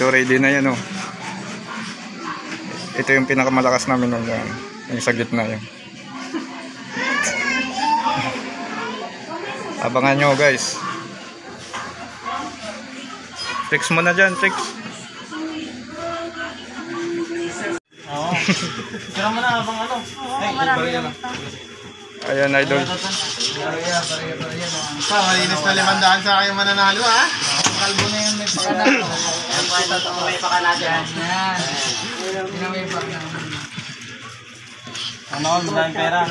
Ito ready na yan, oh. Ito yung pinakamalakas namin ng yung sa gitna yan. Abangan nyo, guys. Tricks mo na dyan, tricks. Oo. Kira mo na habang ano. Ay, marami na. Ayan, idol. Malinis na 500 sa kayo mananalo, ha? Kalbo na yung may pakanalo. Ayan po, ito may pakanalo. Yan. May pakanalo. Ano, maraming pera.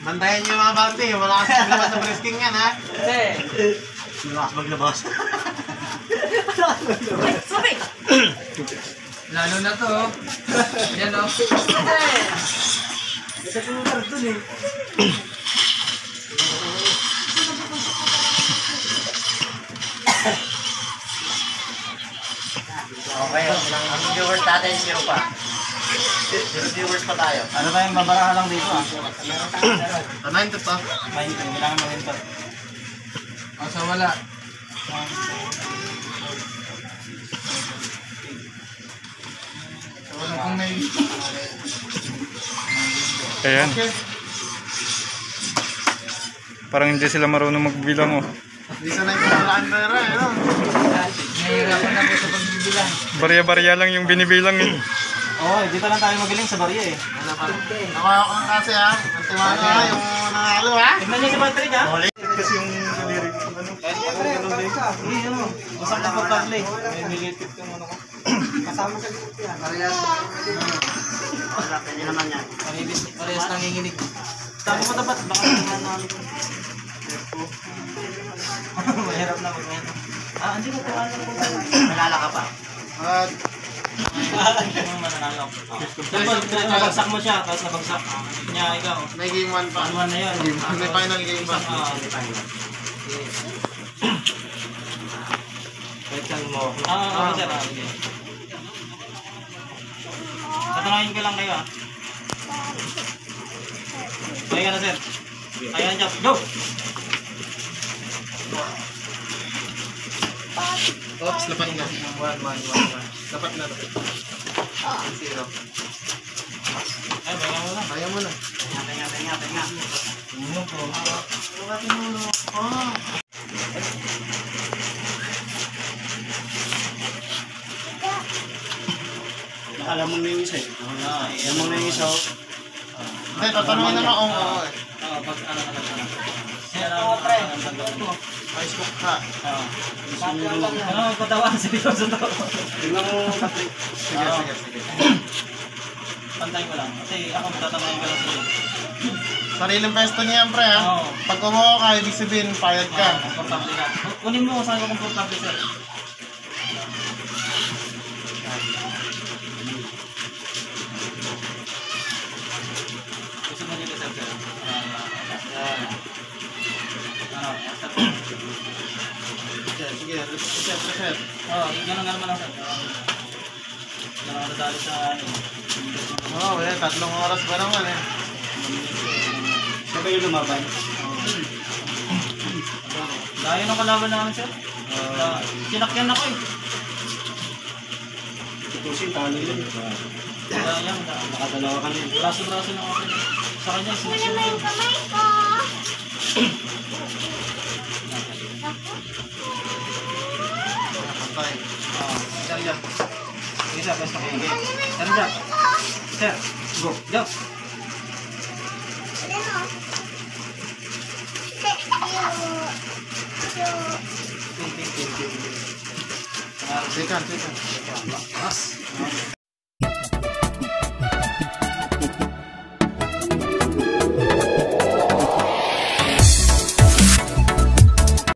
Bantayan nyo mga bante. Wala kasi maglabas sa brisking yan, ha? Hindi. Wala kasi maglabas. Sorry. Lalo na to. Yan, o. Ito po yung karton, eh. Okay, ang viewers natin, 0 pa. 0 viewers pa tayo. Ano tayong babarahan lang dito, ah? Tanayin to pa. Kailangan mo rin to. Asa wala. Wala kung may... Ayan. Parang hindi sila marunong magbilang, oh. Hindi sanay ko malaan pera, eh, no? Nahihirapan na po sa pagbibilang. Barya-barya lang yung binibilang, eh. Oo, dito lang tayo magaling sa barya, eh. Ako kasi, ha? Ang tiwala, ha? Yung nanalo, ha? Tignan niyo sa battery, ha? Kasi yung lirik ko, ano? Hindi, ano? Masang na pagkagle. May militit yung ano ko. Kasama sa grupo yan. Pwede naman yan. Parehas nanginginig. Sabi mo dapat, baka naman namin ko. Mahirap na mag-mahirap. Ah, hindi ko ito ano ko. Malala ka pa. Mananalo. Nabagsak mo siya, tapos nabagsak niya ikaw. May game 1 pa. 1-1 na yan. May final game pa. Wait lang mo. Sir. Okay. Tatanungin ko lang kayo, ah. Okay ka na, sir. Ayan, jump. Go! Oops, lapat na. 1. Lapat na. 0. Ay, bayan mo na. Kaya mo na. Tenga. Uno po. Alam mo na yung isa, eh. Alam mo na yung isa. Hindi, tatanungin naman kung oo, eh. Oo, pag ano ka na. Ice cook ka. Ano, patawan seryoso to. Tingnan mo, Patrick. Sige. Pantay ko lang. Kasi ako tatanungin ko lang sa'yo. Sariling pesto niya, pre, ha? Oo. Pag kumuha ka, ibig sabihin, payad ka. Komportable ka. Kunin mo kung saan ka komportable, sir. Gusto mo dito, sir. Sige, reset. Oo, ganun nga naman lang, sir. Ganun ako nadali sa ano. Oo, 3 oras ba naman, eh. Sabay yung lumaban. Layo ng kalaban namin, sir. Sinakyan ako, eh. Tutusin, talo yun. Sayang, Nakadalawa ka rin. braso-braso lang ako. Sa kanya, Yung kamay ko. Pantay. Sir, jump. Sige, sir, basta kayo. Sir, jump. Sir, go. Jump. Second.